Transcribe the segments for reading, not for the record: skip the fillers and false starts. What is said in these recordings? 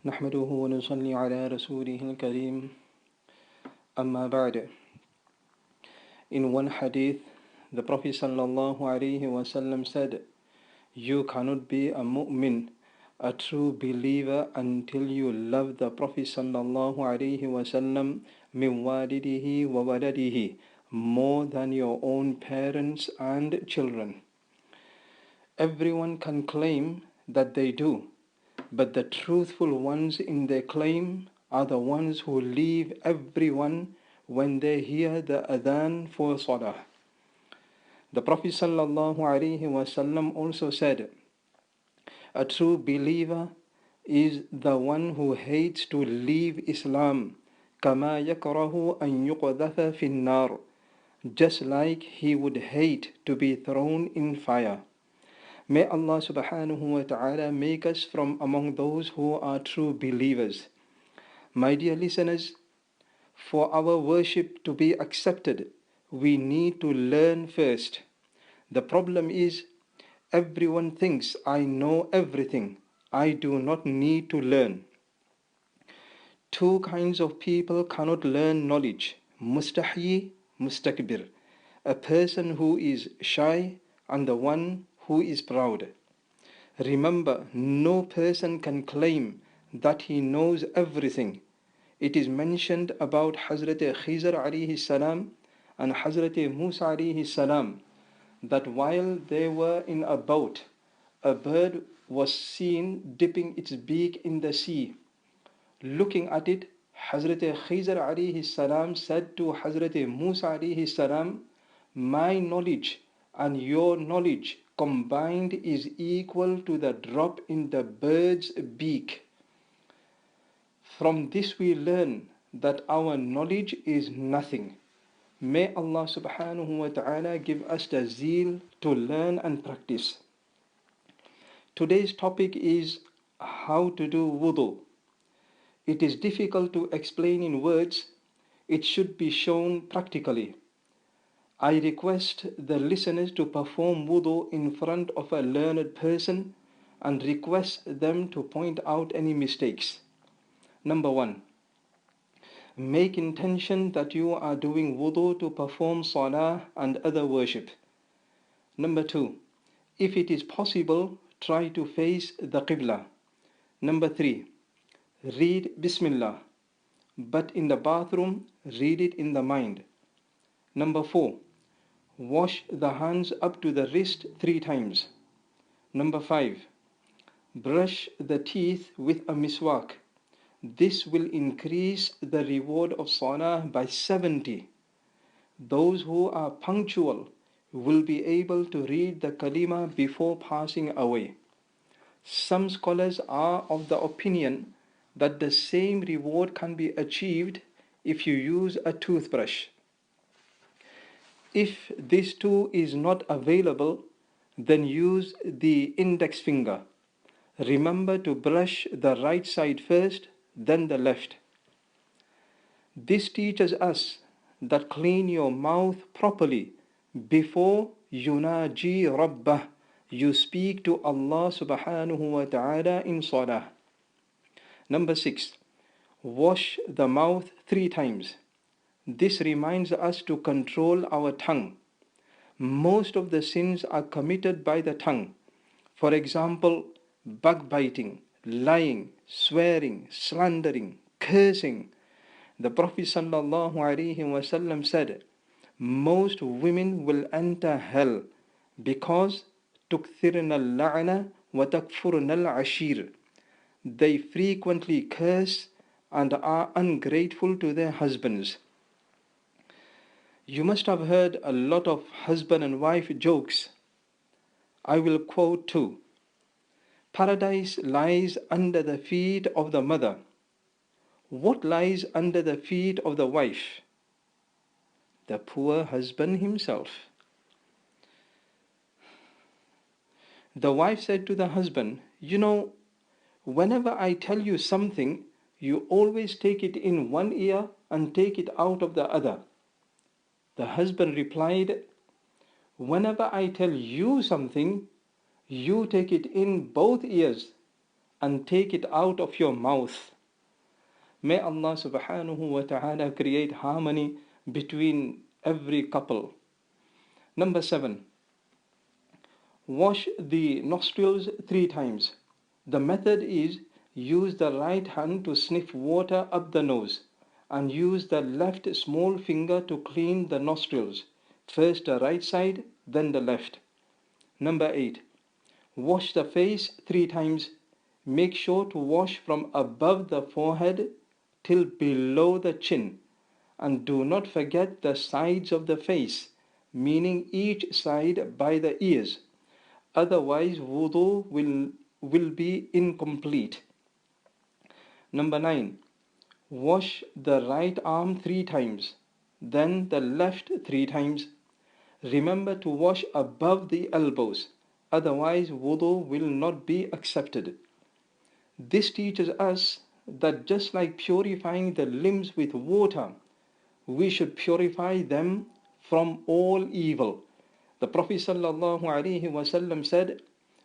نحمده ونصلي على رسوله الكريم أما بعد. In one hadith, the Prophet sallallahu alaihi wasallam said, "You cannot be a mu'min, a true believer, until you love the Prophet sallallahu alaihi wasallam min walidihi wa waladihi more than your own parents and children." Everyone can claim that they do, but the truthful ones in their claim are the ones who leave everyone when they hear the adhan for salah. The Prophet sallallahu alaihi wasallam also said, "A true believer is the one who hates to leave Islam, كما يكره أن يقذف في النار, just like he would hate to be thrown in fire." May Allah subhanahu wa ta'ala make us from among those who are true believers. My dear listeners, for our worship to be accepted, we need to learn first. The problem is, everyone thinks I know everything. I do not need to learn. Two kinds of people cannot learn knowledge: mustahyi, mustakbir, a person who is shy and the one who is proud. Remember, no person can claim that he knows everything. It is mentioned about Hazrat Khizr alayhi salam and Hazrat Musa alayhi salam that while they were in a boat, a bird was seen dipping its beak in the sea. Looking at it, Hazrat Khizr alayhi salam said to Hazrat Musa alayhi salam, "My knowledge and your knowledge combined is equal to the drop in the bird's beak." From this we learn that our knowledge is nothing. May Allah subhanahu wa ta'ala give us the zeal to learn and practice. Today's topic is how to do wudu. It is difficult to explain in words. It should be shown practically. I request the listeners to perform wudu in front of a learned person and request them to point out any mistakes. Number 1. Make intention that you are doing wudu to perform salah and other worship. Number 2. If it is possible, try to face the qibla. Number 3. Read Bismillah, but in the bathroom, read it in the mind. Number 4. Wash the hands up to the wrist 3 times. Number 5. Brush the teeth with a miswak. This will increase the reward of salah by 70. Those who are punctual will be able to read the kalima before passing away. Some scholars are of the opinion that the same reward can be achieved if you use a toothbrush. If this too is not available, then use the index finger. Remember to brush the right side first, then the left. This teaches us that clean your mouth properly before yunaji rabbah, you speak to Allah subhanahu wa ta'ala in salah. Number 6. Wash the mouth 3 times. This reminds us to control our tongue. Most of the sins are committed by the tongue. For example, backbiting, lying, swearing, slandering, cursing. The Prophet sallallahu alaihi wasallam said, "Most women will enter hell because tukthirna al-la'na wa takfurna al-ashir." They frequently curse and are ungrateful to their husbands. You must have heard a lot of husband and wife jokes. I will quote 2. Paradise lies under the feet of the mother. What lies under the feet of the wife? The poor husband himself. The wife said to the husband, "You know, whenever I tell you something, you always take it in one ear and take it out of the other." The husband replied, "Whenever I tell you something, you take it in both ears and take it out of your mouth. May Allah subhanahu wa ta'ala create harmony between every couple. Number 7. Wash the nostrils 3 times. The method is use the right hand to sniff water up the nose and use the left small finger to clean the nostrils. First the right side, then the left. Number 8. Wash the face 3 times. Make sure to wash from above the forehead till below the chin. And do not forget the sides of the face, meaning each side by the ears. Otherwise, wudu will be incomplete. Number 9. Wash the right arm 3 times, then the left 3 times. Remember to wash above the elbows, otherwise wudu will not be accepted. This teaches us that just like purifying the limbs with water, we should purify them from all evil. The Prophet ﷺ said,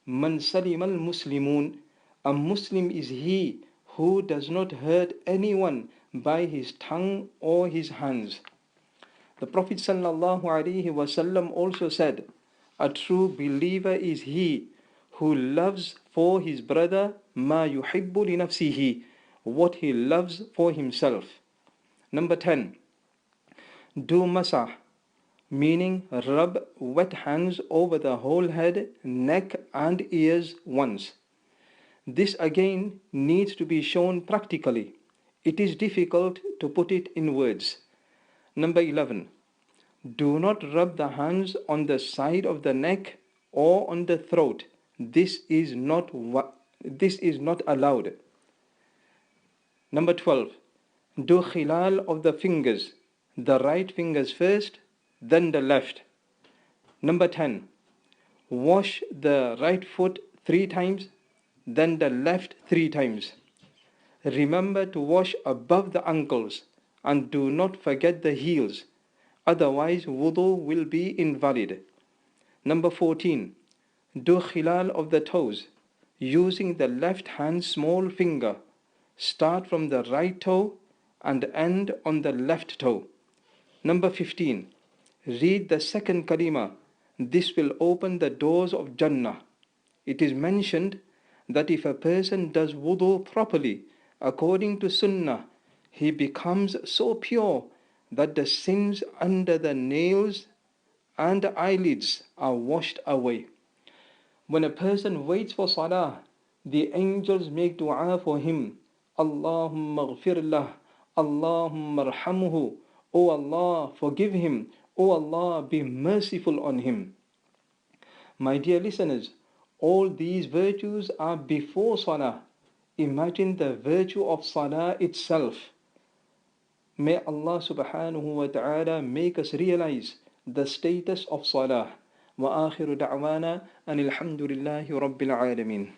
Man salim al-Muslimun, a Muslim is he who does not hurt anyone by his tongue or his hands. The Prophet ﷺ also said, a true believer is he who loves for his brother ma yuhibbu li nafsihi, what he loves for himself. Number 10. Do masah, meaning rub wet hands over the whole head, neck and ears once. This again needs to be shown practically. It is difficult to put it in words. Number 11. Do not rub the hands on the side of the neck or on the throat. This is not allowed. Number 12. Do khilal of the fingers. The right fingers first, then the left. Number 10. Wash the right foot 3 times, then the left 3 times. Remember to wash above the ankles and do not forget the heels. Otherwise, wudu will be invalid. Number 14. Do khilal of the toes, using the left hand small finger. Start from the right toe and end on the left toe. Number 15. Read the second kalima. This will open the doors of Jannah. It is mentioned that if a person does wudu properly, according to Sunnah, he becomes so pure that the sins under the nails and eyelids are washed away. When a person waits for salah, the angels make dua for him. Allahumma ghfir lah, Allahumma arhamhu. O Allah, forgive him. O Allah, be merciful on him. My dear listeners, all these virtues are before salah. Imagine the virtue of salah itself. May Allah subhanahu wa ta'ala make us realize the status of salah. Wa akhiru da'wana anil hamdulillahi rabbil alameen.